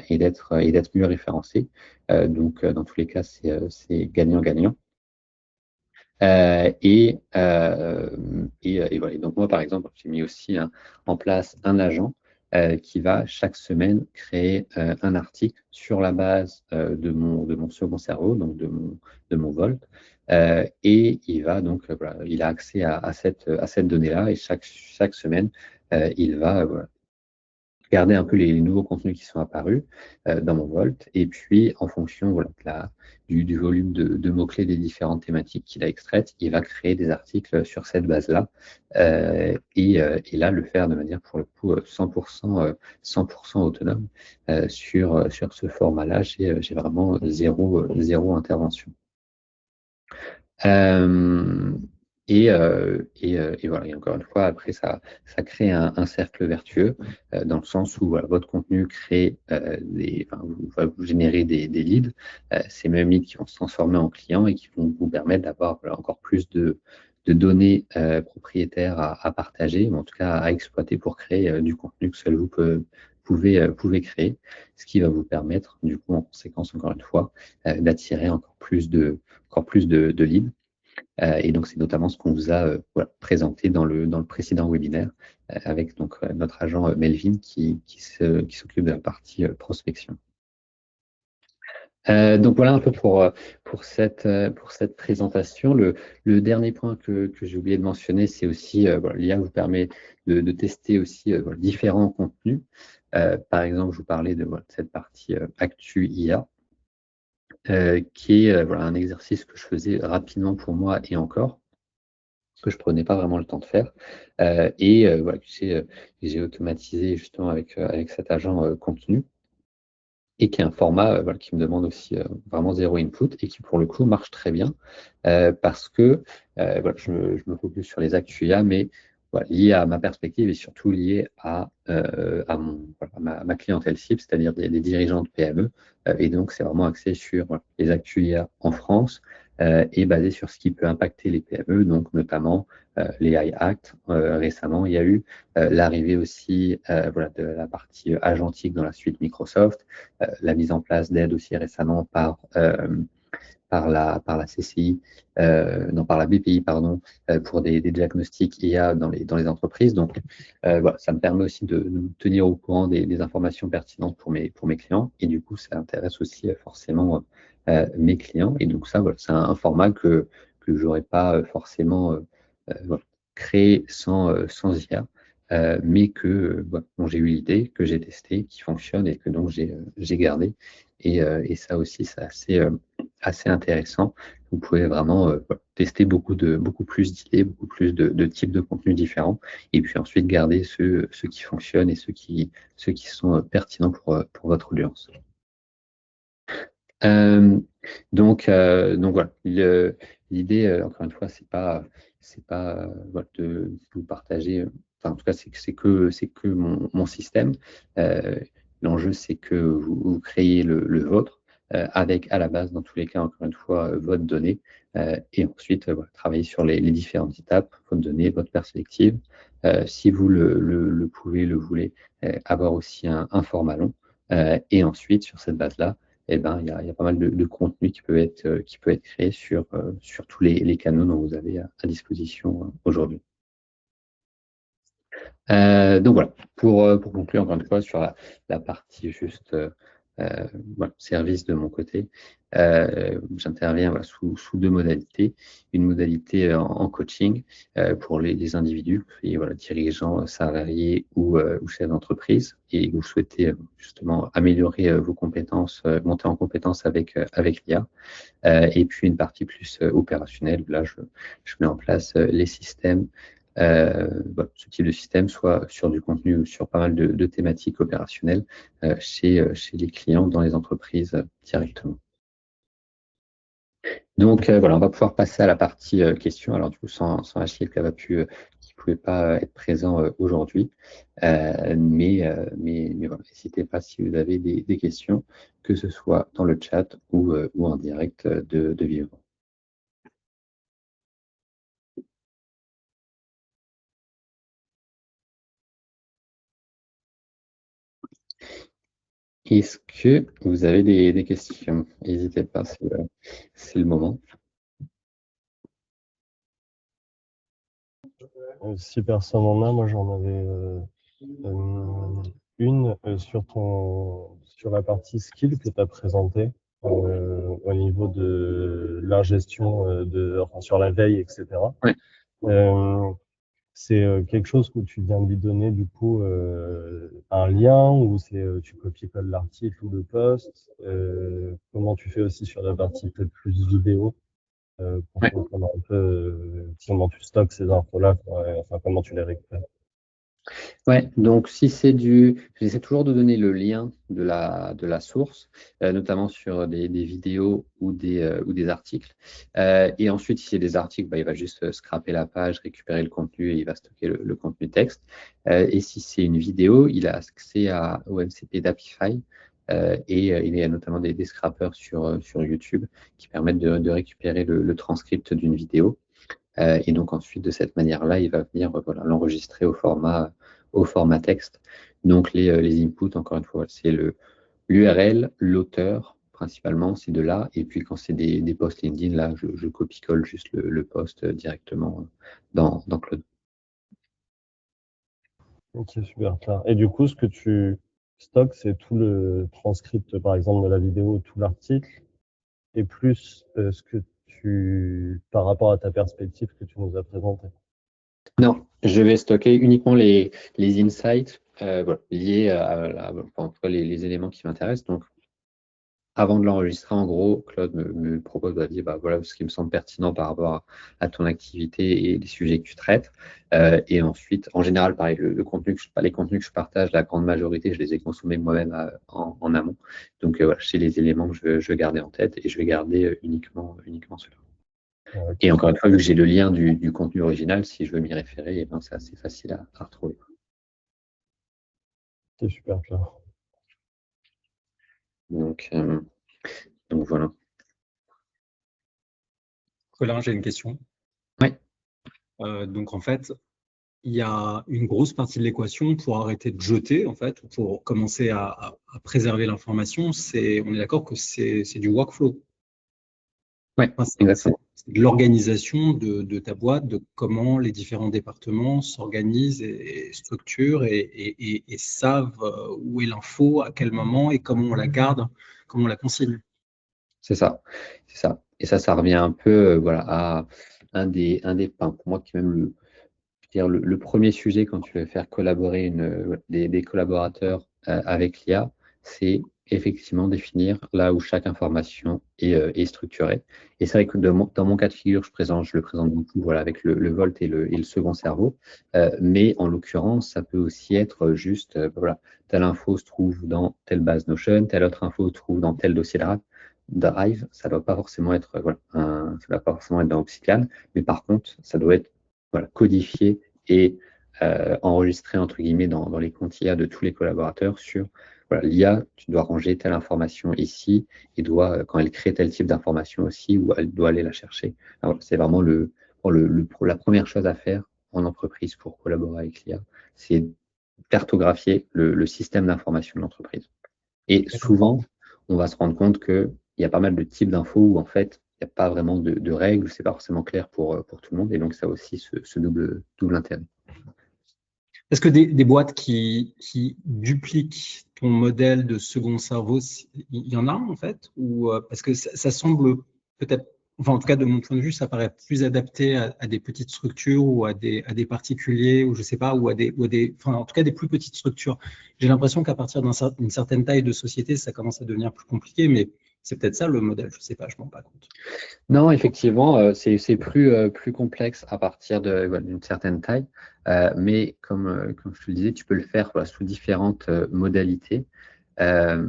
et d'être mieux référencé. Donc, dans tous les cas, c'est gagnant-gagnant. Et voilà. Et donc moi, par exemple, j'ai mis aussi en place un agent qui va chaque semaine créer un article sur la base de mon second cerveau, donc de mon Volt. Et il va donc, voilà, il a accès à cette donnée-là et chaque semaine, il va voilà, regarder un peu les nouveaux contenus qui sont apparus dans mon Volt, et puis en fonction voilà, du volume de mots-clés des différentes thématiques qu'il a extraites, il va créer des articles sur cette base-là, et là le faire de manière pour le coup 100% autonome sur ce format-là. J'ai vraiment zéro intervention. Et voilà. Et encore une fois, après, ça crée un cercle vertueux dans le sens où voilà, votre contenu crée va vous générer des leads. Ces mêmes leads qui vont se transformer en clients et qui vont vous permettre d'avoir voilà, encore plus de données propriétaires à partager, ou en tout cas à exploiter pour créer du contenu que seul vous pouvez créer, ce qui va vous permettre, du coup, en conséquence, encore une fois, d'attirer encore plus de leads. Et donc, c'est notamment ce qu'on vous a voilà, présenté dans le précédent webinaire avec donc, notre agent Melvin qui s'occupe de la partie prospection. Donc voilà un peu pour cette présentation. Le dernier point que j'ai oublié de mentionner, c'est aussi voilà, l'IA vous permet de tester aussi voilà, différents contenus. Par exemple, je vous parlais de voilà, cette partie Actu IA. Qui est voilà, un exercice que je faisais rapidement pour moi et encore, que je prenais pas vraiment le temps de faire. Voilà, j'ai automatisé justement avec cet agent contenu, et qui est un format voilà, qui me demande aussi vraiment zéro input et qui pour le coup marche très bien parce que voilà, je me focus sur les actus IA, mais voilà, lié à ma perspective et surtout lié à ma clientèle cible, c'est-à-dire des dirigeants de PME. Et donc, c'est vraiment axé sur voilà, les actus IA en France et basé sur ce qui peut impacter les PME, donc notamment les AI Act. Récemment, il y a eu l'arrivée aussi voilà, de la partie agentique dans la suite Microsoft, la mise en place d'aides aussi récemment par la CCI, non, par la BPI, pardon, pour des diagnostics IA dans les entreprises. Donc, voilà, ça me permet aussi de me tenir au courant des informations pertinentes pour mes clients. Et du coup, ça intéresse aussi forcément mes clients. Et donc, ça, voilà, c'est un format que je n'aurais pas forcément voilà, créé sans IA. Mais que voilà, dont j'ai eu l'idée, que j'ai testé, qui fonctionne et que donc j'ai gardé. Et ça aussi, c'est assez intéressant. Vous pouvez vraiment voilà, tester beaucoup plus d'idées, beaucoup plus de types de contenus différents, et puis ensuite garder ceux qui fonctionnent et ceux qui sont pertinents pour votre audience. Donc voilà, l'idée, encore une fois, c'est pas voilà, de vous partager, enfin, en tout cas, c'est que mon système. L'enjeu, c'est que vous créez le vôtre avec à la base, dans tous les cas, encore une fois, votre donnée, et ensuite voilà, travailler sur les différentes étapes, votre donnée, votre perspective. Si vous le pouvez, le voulez, avoir aussi un format long, et ensuite, sur cette base-là, eh ben, il y a pas mal de contenu qui peut être créé sur tous les canaux dont vous avez à disposition aujourd'hui. Donc voilà, pour conclure encore une fois sur la partie juste voilà, service de mon côté, j'interviens voilà, sous deux modalités. Une modalité en coaching pour les individus, et voilà, dirigeants, salariés ou chefs d'entreprise, et vous souhaitez justement améliorer vos compétences, monter en compétences avec l'IA. Et puis une partie plus opérationnelle, où là je mets en place les systèmes, ce type de système, soit sur du contenu ou sur pas mal de thématiques opérationnelles chez les clients dans les entreprises directement. Donc voilà, on va pouvoir passer à la partie questions. Alors du coup, sans Achille qui ne pouvait pas être présent aujourd'hui. Mais voilà, n'hésitez pas si vous avez des questions, que ce soit dans le chat ou en direct de vive voix. Est-ce que vous avez des questions? N'hésitez pas, c'est le moment. Si personne en a, moi j'en avais une sur la partie skill que tu as présentée au niveau de l'ingestion enfin, sur la veille, etc. Ouais. c'est quelque chose où tu viens de lui donner du coup un lien ou c'est tu copies-colles l'article ou le post. Comment tu fais aussi sur la partie peut-être plus vidéo pour Ouais. comprendre un peu comment tu stockes ces infos-là, quoi, et, enfin comment tu les récupères. Ouais, donc si c'est du, j'essaie toujours de donner le lien de la source, notamment sur des vidéos ou des articles. Et ensuite, si c'est des articles, bah, il va juste scraper la page, récupérer le contenu et il va stocker le contenu texte. Et si c'est une vidéo, il a accès au MCP d'Apify. Il y a notamment des scrappers sur YouTube qui permettent de récupérer le transcript d'une vidéo. Et donc ensuite, de cette manière-là, il va venir voilà, l'enregistrer au format texte. Donc les inputs, encore une fois, c'est l'URL, l'auteur, principalement, c'est de là. Et puis quand c'est des posts LinkedIn, là, je copie-colle juste le post directement dans Claude. Ok, super clair. Et du coup, ce que tu stockes, c'est tout le transcript, par exemple, de la vidéo, tout l'article, et plus ce que par rapport à ta perspective que tu nous as présenté. Non, je vais stocker uniquement les insights voilà, liés en tout cas les éléments qui m'intéressent. Donc, avant de l'enregistrer, en gros, Claude me propose, bah, dit, bah, voilà ce qui me semble pertinent par rapport à ton activité et les sujets que tu traites. Et ensuite, en général, pareil, le contenu les contenus que je partage, la grande majorité, je les ai consommés moi-même en amont. Donc, voilà, c'est les éléments que je veux garder en tête et je vais garder uniquement ceux-là. Ok, Et encore une fois, vu que j'ai le lien du contenu original, si je veux m'y référer, eh ben, c'est assez facile à retrouver. c'est super clair. Donc, donc voilà. Colin, j'ai une question. Oui. Donc en fait, il y a une grosse partie de l'équation pour arrêter de jeter, en fait, ou pour commencer à préserver l'information. On est d'accord que c'est du workflow. Ouais, Enfin, exactement. c'est de l'organisation de ta boîte, de comment les différents départements s'organisent et structurent et savent où est l'info, à quel moment et comment on la garde, comment on la consigne. C'est ça, c'est ça. Et ça revient un peu voilà, à pour moi, qui est même je veux dire, le premier sujet quand tu veux faire collaborer des collaborateurs avec l'IA, c'est effectivement définir là où chaque information est structurée. Et c'est vrai que dans mon cas de figure, je le présente beaucoup voilà, avec le Volt et le second cerveau. Mais en l'occurrence, ça peut aussi être juste, voilà, telle info se trouve dans telle base Notion, telle autre info se trouve dans tel dossier Drive. Ça ne doit pas forcément être, voilà, ça doit pas forcément être dans Obsidian, mais par contre, ça doit être voilà, codifié et enregistré entre guillemets dans les comptes IA de tous les collaborateurs sur voilà, l'IA, tu dois ranger telle information ici et quand elle crée tel type d'information aussi, où elle doit aller la chercher. Alors, c'est vraiment la première chose à faire en entreprise pour collaborer avec l'IA, c'est cartographier le système d'information de l'entreprise. Et D'accord. souvent, on va se rendre compte qu'il y a pas mal de types d'infos où en fait, il n'y a pas vraiment de règles, c'est pas forcément clair pour tout le monde, et donc ça a aussi ce double intérêt. Est-ce que des boîtes qui dupliquent ton modèle de second cerveau, il y en a en fait? Ou parce que ça semble peut-être, enfin en tout cas de mon point de vue, ça paraît plus adapté à des petites structures ou à des particuliers ou je sais pas, enfin en tout cas des plus petites structures. J'ai l'impression qu'à partir d'une certaine taille de société, ça commence à devenir plus compliqué, mais c'est peut-être ça le modèle, je sais pas, je m'en rends pas compte. Non, effectivement, c'est plus complexe à partir voilà, d'une certaine taille, mais comme je te le disais, tu peux le faire voilà, sous différentes modalités. Euh,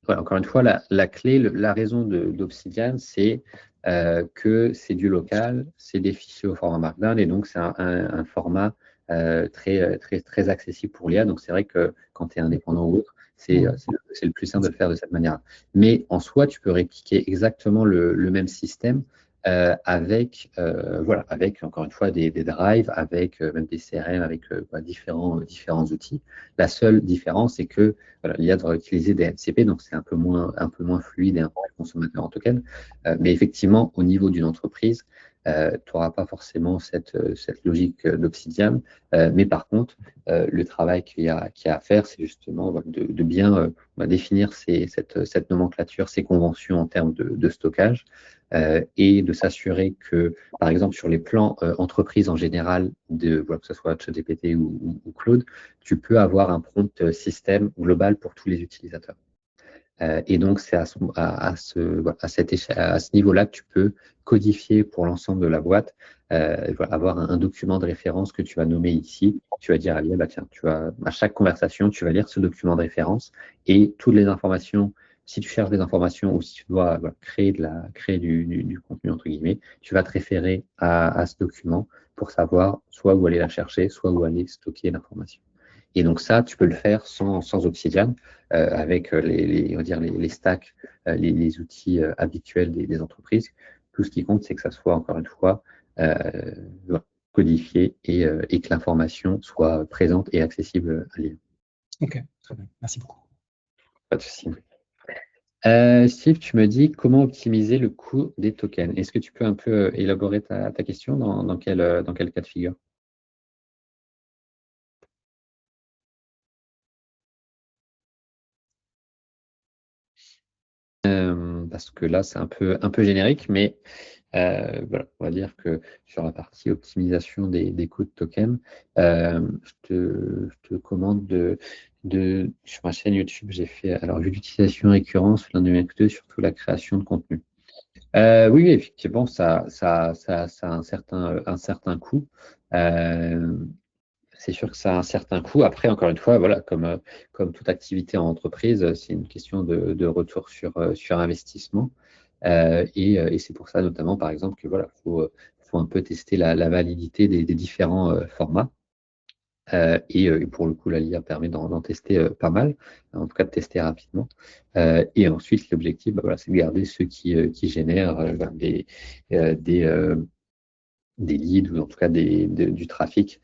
voilà, encore une fois, la clé, la raison d'Obsidian, c'est que c'est du local, c'est des fichiers au format Markdown, et donc c'est un format très accessible pour l'IA. Donc c'est vrai que quand tu es indépendant ou autre, c'est le plus simple de le faire de cette manière. Mais en soi, tu peux répliquer exactement le même système voilà, avec encore une fois des drives, avec même des CRM, avec différents outils. La seule différence, c'est que voilà, l'IA devra utiliser des MCP, donc c'est un peu moins fluide et un peu plus consommateur en token. Mais effectivement, au niveau d'une entreprise, tu n'auras pas forcément cette logique d'Obsidian. Mais par contre, le travail qu'il y a à faire, c'est justement de bien définir cette nomenclature, ces conventions en termes de stockage, et de s'assurer que, par exemple, sur les plans entreprises en général, que ce soit ChatGPT ou Claude, tu peux avoir un prompt système global pour tous les utilisateurs. Et donc, c'est à ce niveau-là que tu peux codifier pour l'ensemble de la boîte, avoir un document de référence que tu vas nommer ici. Tu vas dire à l'IA, tiens, à chaque conversation, tu vas lire ce document de référence et toutes les informations. Si tu cherches des informations ou si tu dois créer du contenu, entre guillemets, tu vas te référer à ce document pour savoir soit où aller la chercher, soit où aller stocker l'information. Et donc ça, tu peux le faire sans Obsidian, avec on va dire les stacks, les outils habituels des entreprises. Tout ce qui compte, c'est que ça soit, encore une fois, codifié et que l'information soit présente et accessible à l'IA. Ok, très bien. Merci beaucoup. Pas de souci. Steve, tu me dis comment optimiser le coût des tokens. Est-ce que tu peux un peu élaborer ta question dans quel cas de figure? Parce que là, c'est un peu générique, mais voilà, on va dire que sur la partie optimisation des coûts de token, je te commande sur ma chaîne YouTube, j'ai fait, alors, vu l'utilisation récurrence, l'un des deux, surtout la création de contenu. Oui, effectivement, ça a un certain coût. C'est sûr que ça a un certain coût. Après, encore une fois, voilà, comme toute activité en entreprise, c'est une question de retour sur investissement. Et c'est pour ça, notamment, par exemple, que voilà, faut un peu tester la validité des différents formats. Et pour le coup, la LIA permet d'en tester pas mal, en tout cas de tester rapidement. Et ensuite, l'objectif, voilà, c'est de garder ceux qui génèrent des leads ou en tout cas du trafic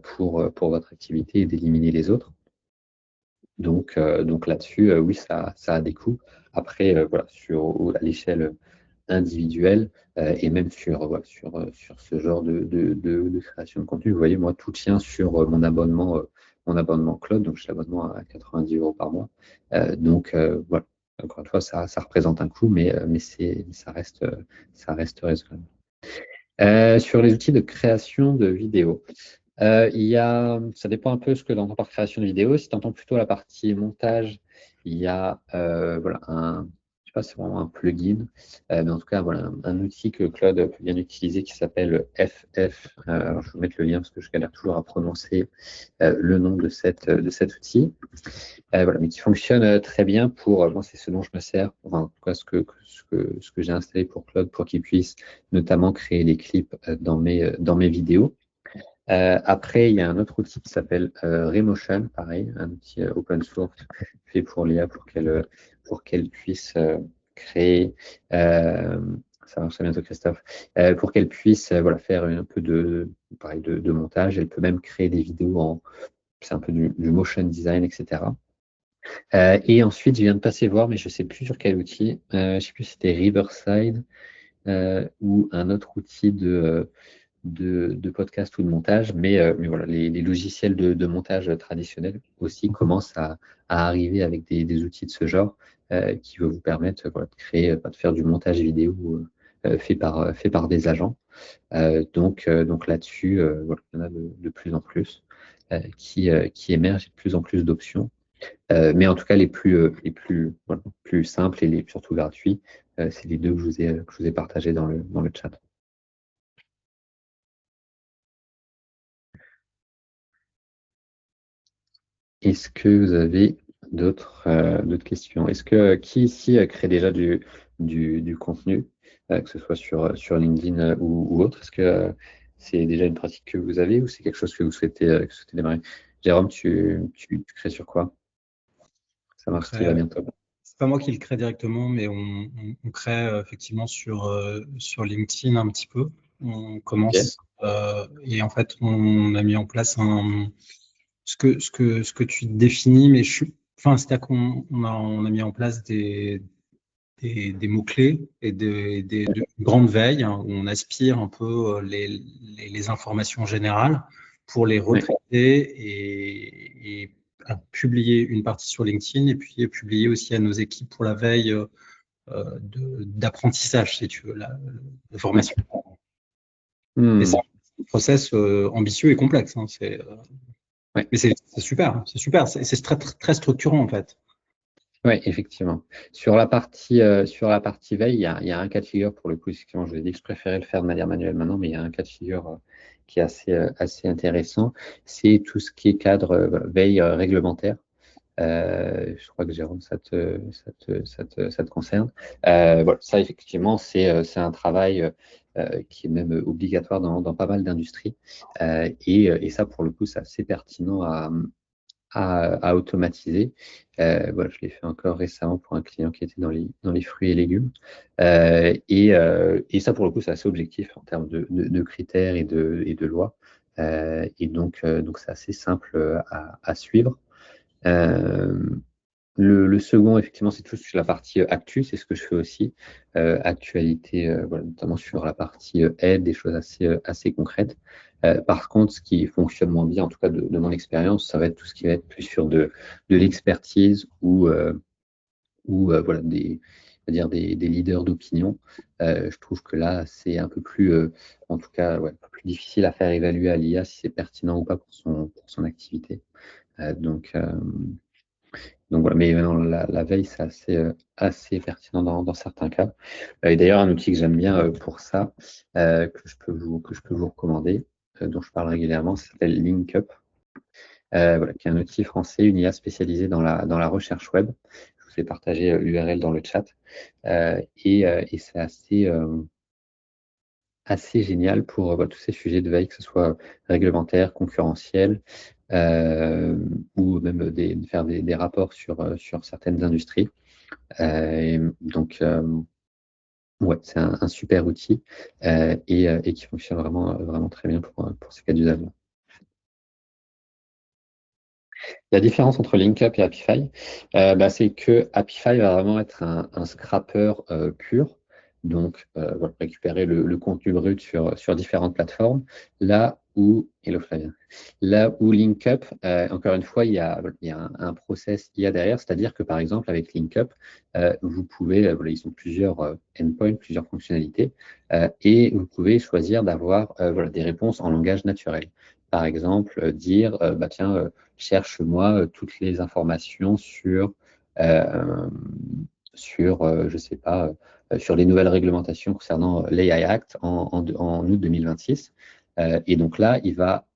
pour votre activité et d'éliminer les autres. Donc là-dessus, oui, ça a des coûts. Après, voilà, à l'échelle individuelle et même sur ce genre de création de contenu, vous voyez, moi, tout tient sur mon abonnement Cloud. Donc, j'ai l'abonnement à 90 € par mois. Donc, voilà, encore une fois, ça représente un coût, mais ça reste raisonnable. Sur les outils de création de vidéos, ça dépend un peu ce que tu entends par création de vidéo. Si tu entends plutôt la partie montage, il y a voilà, je sais pas, c'est vraiment un plugin, mais en tout cas, voilà, un outil que Claude peut bien utiliser qui s'appelle FF. Alors, je vais vous mettre le lien parce que je galère toujours à prononcer le nom de cet outil. Voilà, mais qui fonctionne très bien pour, moi, c'est ce dont je me sers, enfin, en tout cas, ce que j'ai installé pour Claude pour qu'il puisse notamment créer des clips dans mes vidéos. Après, il y a un autre outil qui s'appelle Remotion, pareil, un outil open source fait pour l'IA pour qu'elle puisse créer, ça marche bientôt Christophe, pour qu'elle puisse voilà, faire un peu pareil, de montage. Elle peut même créer des vidéos c'est un peu du motion design, etc. Et ensuite, je viens de passer voir, mais je ne sais plus sur quel outil, je ne sais plus si c'était Riverside ou un autre outil de podcast ou de montage, mais voilà, les logiciels de montage traditionnels aussi commencent à arriver avec des outils de ce genre qui vont vous permettre voilà, de créer, de faire du montage vidéo fait par des agents. Donc là-dessus, voilà, il y en a de plus en plus qui émergent, de plus en plus d'options. Mais en tout cas, les plus simples et les surtout gratuits, c'est les deux que je vous ai partagés dans le chat. Est-ce que vous avez d'autres questions? Est-ce que qui ici crée déjà du contenu, que ce soit sur LinkedIn ou autre? Est-ce que c'est déjà une pratique que vous avez ou c'est quelque chose que vous souhaitez démarrer? Jérôme, tu crées sur quoi? Ça marche, Steve, à bientôt. C'est pas moi qui le crée directement, mais on crée effectivement sur LinkedIn un petit peu. On commence et en fait on a mis en place ce que tu définis, mais c'est-à-dire qu'on a mis en place des mots-clés et grande veille hein, où on aspire un peu les informations générales pour les retraiter et publier une partie sur LinkedIn et puis publier aussi à nos équipes pour la veille d'apprentissage, si tu veux, la formation. Mais c'est un process ambitieux et complexe. Hein, mais c'est super, c'est super, c'est très, très structurant en fait. Oui, effectivement. Sur la partie veille, il y a un cas de figure pour le coup. Effectivement, je vous ai dit que je préférais le faire de manière manuelle maintenant, mais il y a un cas de figure qui est assez intéressant. C'est tout ce qui est cadre veille réglementaire. Je crois que Jérôme, ça te concerne. Voilà, ça, effectivement, c'est un travail qui est même obligatoire dans pas mal d'industries. Et ça, pour le coup, c'est assez pertinent à automatiser. Voilà, je l'ai fait encore récemment pour un client qui était dans les fruits et légumes. Et ça, pour le coup, c'est assez objectif en termes de critères et de lois. Et donc c'est assez simple à suivre. Le second, effectivement, c'est tout sur la partie actu, c'est ce que je fais aussi. Actualité, voilà, notamment sur la partie aide, des choses assez concrètes. Par contre, ce qui fonctionne moins bien, en tout cas de mon expérience, ça va être tout ce qui va être plus sur de l'expertise ou voilà, des leaders d'opinion. Je trouve que là, c'est un peu plus, en tout cas, ouais, un peu plus difficile à faire évaluer à l'IA si c'est pertinent ou pas pour son activité. Donc voilà, mais non, la veille, c'est assez pertinent dans certains cas. Et d'ailleurs, un outil que j'aime bien pour ça, que je peux vous recommander, dont je parle régulièrement, ça s'appelle LinkUp, voilà, qui est un outil français, une IA spécialisée dans la recherche web. Je vous ai partagé l'URL dans le chat. Et c'est assez génial pour tous ces sujets de veille, que ce soit réglementaire, concurrentiel, ou même faire des rapports sur certaines industries. Donc, ouais, c'est un super outil et qui fonctionne vraiment très bien pour ces cas d'usage. La différence entre LinkUp et Apify, c'est que Apify va vraiment être un scrapper pur, donc voilà, récupérer le contenu brut sur différentes plateformes. Hello Flavien, là où LinkUp, encore une fois, il y a un process IA derrière, c'est-à-dire que par exemple avec LinkUp, vous pouvez, voilà, ils ont plusieurs endpoints, plusieurs fonctionnalités, et vous pouvez choisir d'avoir voilà, des réponses en langage naturel. Par exemple, dire, tiens, cherche-moi toutes les informations je sais pas, sur les nouvelles réglementations concernant l'AI Act en août 2026. Et donc là, il va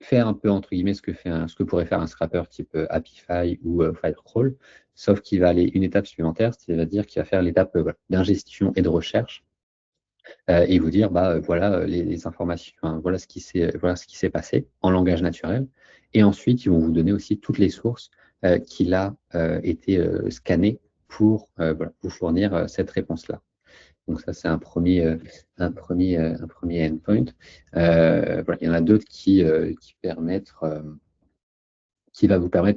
faire un peu, entre guillemets, ce que pourrait faire un scrapper type Apify ou Firecrawl, sauf qu'il va aller une étape supplémentaire, c'est-à-dire qu'il va faire l'étape d'ingestion et de recherche et vous dire voilà les informations, enfin, voilà ce qui s'est passé en langage naturel. Et ensuite, ils vont vous donner aussi toutes les sources qu'il a été scannées pour voilà, vous fournir cette réponse-là. Donc ça, c'est un premier endpoint. Voilà, il y en a d'autres qui va vous permettre,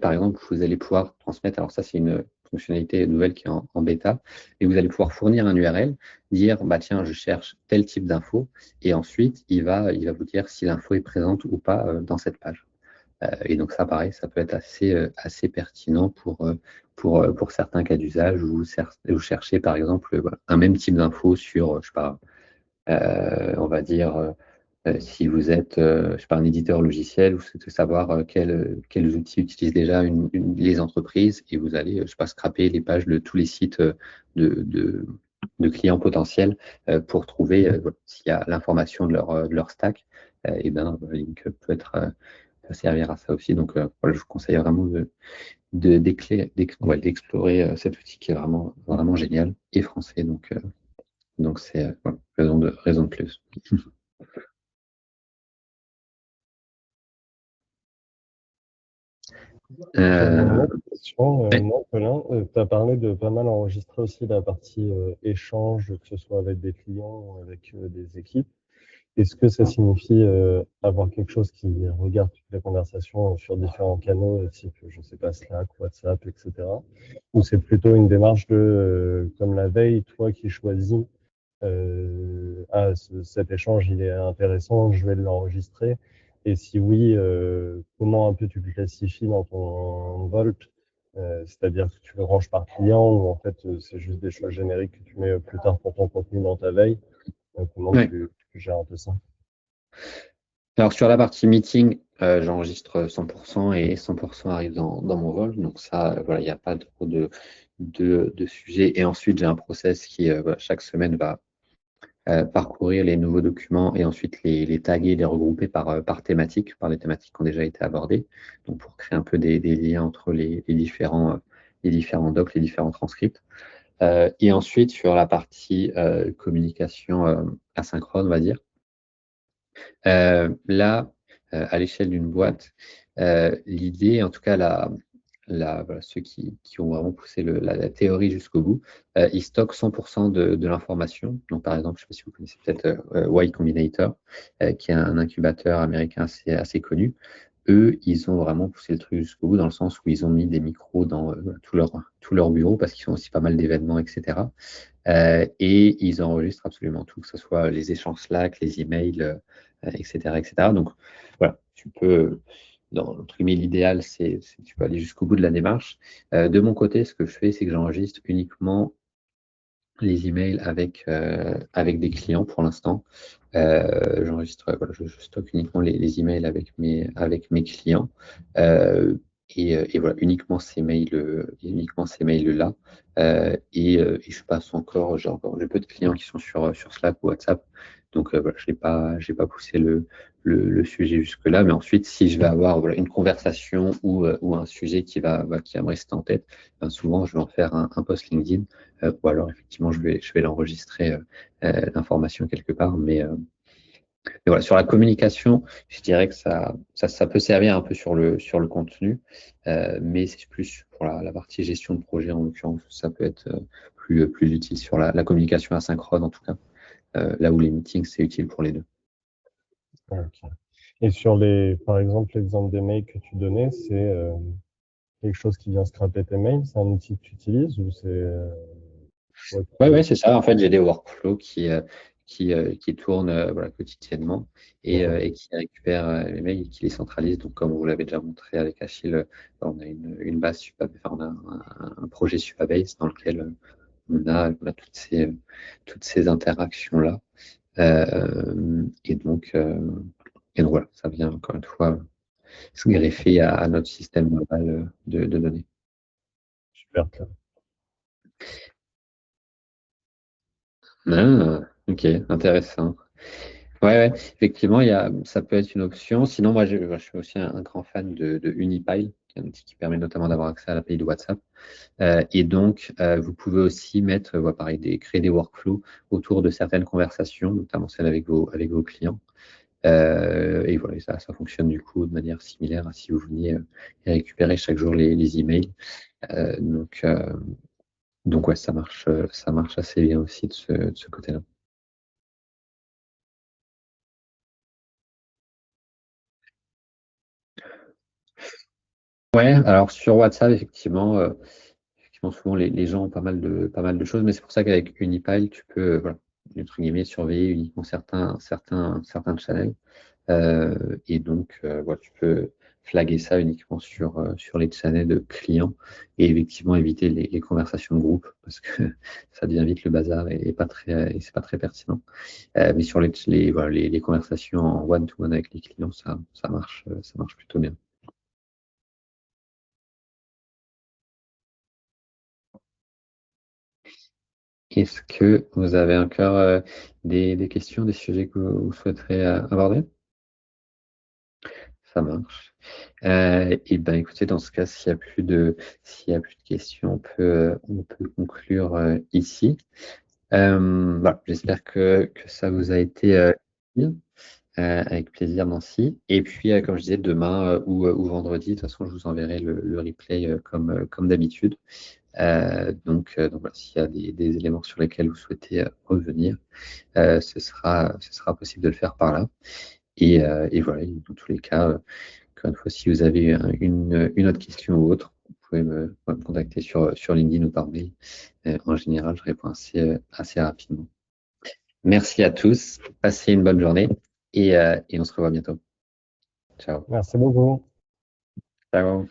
par exemple, vous allez pouvoir transmettre, alors ça c'est une fonctionnalité nouvelle qui est en bêta, et vous allez pouvoir fournir un URL, dire, tiens, je cherche tel type d'info, et ensuite, il va vous dire si l'info est présente ou pas dans cette page. Et donc ça, pareil, ça peut être assez pertinent pour certains cas d'usage où vous cherchez, par exemple, un même type d'info sur, je sais pas, on va dire, si vous êtes je sais pas, un éditeur logiciel, vous souhaitez savoir quels outils utilisent déjà les entreprises et vous allez, je sais pas, scraper les pages de tous les sites de clients potentiels pour trouver voilà, s'il y a l'information de leur stack. Et ben, Link peut servir à ça aussi. Donc, voilà, je vous conseille vraiment d'explorer cet outil qui est vraiment génial et français. Donc c'est voilà, raison de plus. J'avais une autre question, moi, Colin. Tu as parlé de pas mal enregistrer aussi la partie échange, que ce soit avec des clients ou avec des équipes. Est-ce que ça signifie avoir quelque chose qui regarde toutes les conversations sur différents canaux, type, je sais pas, Slack, WhatsApp, etc. Ou c'est plutôt une démarche de, comme la veille, toi qui choisis cet échange il est intéressant, je vais l'enregistrer. Et si oui, comment un peu tu le classifies dans ton Volt? C'est-à-dire que tu le ranges par client ou en fait c'est juste des choix génériques que tu mets plus tard pour ton contenu dans ta veille? Comment Ouais. tu gères un peu ça? Alors sur la partie meeting, j'enregistre 100% et 100% arrive dans mon vol. Donc ça, voilà, il n'y a pas trop de sujets. Et ensuite, j'ai un process qui, voilà, chaque semaine, va parcourir les nouveaux documents et ensuite les taguer, les regrouper par thématique, par les thématiques qui ont déjà été abordées. Donc pour créer un peu des liens entre les différents docs, les différents transcripts. Et ensuite, sur la partie communication asynchrone, on va dire. Là, à l'échelle d'une boîte, l'idée, en tout cas, voilà, ceux qui ont vraiment poussé la théorie jusqu'au bout, ils stockent 100% de l'information. Donc, par exemple, je ne sais pas si vous connaissez peut-être Y Combinator, qui est un incubateur américain assez connu. Eux, ils ont vraiment poussé le truc jusqu'au bout dans le sens où ils ont mis des micros dans tout leur bureau parce qu'ils font aussi pas mal d'événements, etc. Et ils enregistrent absolument tout, que ce soit les échanges Slack, les emails, etc., etc. Donc voilà, tu peux, entre guillemets, l'idéal, tu peux aller jusqu'au bout de la démarche. De mon côté, ce que je fais, c'est que j'enregistre uniquement les emails avec des clients pour l'instant. J'enregistre, voilà, je stocke uniquement les emails avec mes clients. Et voilà, uniquement ces mails-là. Et je passe encore, j'ai peu de clients qui sont sur Slack ou WhatsApp. Donc voilà, j'ai pas poussé le sujet jusque-là. Mais ensuite, si je vais avoir voilà, une conversation ou un sujet qui va me rester en tête, ben, souvent je vais en faire un post LinkedIn. Ou alors effectivement je vais l'enregistrer l'information quelque part. Mais voilà, sur la communication, je dirais que ça peut servir un peu sur le contenu, mais c'est plus pour la partie gestion de projet en l'occurrence. Ça peut être plus utile sur la communication asynchrone en tout cas, là où les meetings c'est utile pour les deux. Ok. Et par exemple, l'exemple des mails que tu donnais, c'est quelque chose qui vient scraper tes mails, c'est un outil que tu utilises ou c'est Ouais, c'est ça. En fait, j'ai des workflows qui tournent voilà, quotidiennement et qui récupèrent les mails et qui les centralisent. Donc, comme vous l'avez déjà montré avec Achille, on a une base Supabase, enfin, on a un projet Supabase dans lequel on a voilà, toutes ces interactions-là. Et donc voilà, ça vient encore une fois se greffer à notre système global de données. super clair. Ah, ok, intéressant. Ouais, effectivement, ça peut être une option. Sinon, moi, je suis aussi un grand fan de Unipile, qui est un outil qui permet notamment d'avoir accès à l'API de WhatsApp. Et donc, vous pouvez aussi pareil, créer des workflows autour de certaines conversations, notamment celles avec vos clients. Et voilà, ça fonctionne du coup de manière similaire à si vous veniez récupérer chaque jour les emails. Euh, donc, euh, donc ouais, ça marche assez bien aussi de ce côté-là. Ouais, alors sur WhatsApp, effectivement, souvent les gens ont pas mal de choses, mais c'est pour ça qu'avec Unipile, tu peux, voilà, entre guillemets, surveiller uniquement certains channels. Et donc, voilà, tu peux flaguer ça uniquement sur les channels de clients et effectivement éviter les conversations de groupe parce que ça devient vite le bazar et c'est pas très pertinent. Mais sur voilà, les conversations en one-to-one avec les clients, ça marche plutôt bien. Est-ce que vous avez encore des questions, des sujets que vous souhaiterez aborder? Ça marche. Et ben écoutez, dans ce cas, s'il y a plus de questions, on peut conclure ici. Voilà, j'espère que ça vous a été utile. Avec plaisir, Nancy. Et puis, comme je disais, demain ou vendredi, de toute façon, je vous enverrai le replay comme d'habitude. Donc voilà, s'il y a des éléments sur lesquels vous souhaitez revenir, ce sera possible de le faire par là. Et voilà, dans tous les cas, encore une fois, si vous avez une autre question ou autre, vous pouvez me contacter sur LinkedIn ou par mail. En général, je réponds assez rapidement. Merci à tous. Passez une bonne journée et on se revoit bientôt. Ciao. Merci beaucoup. Ciao.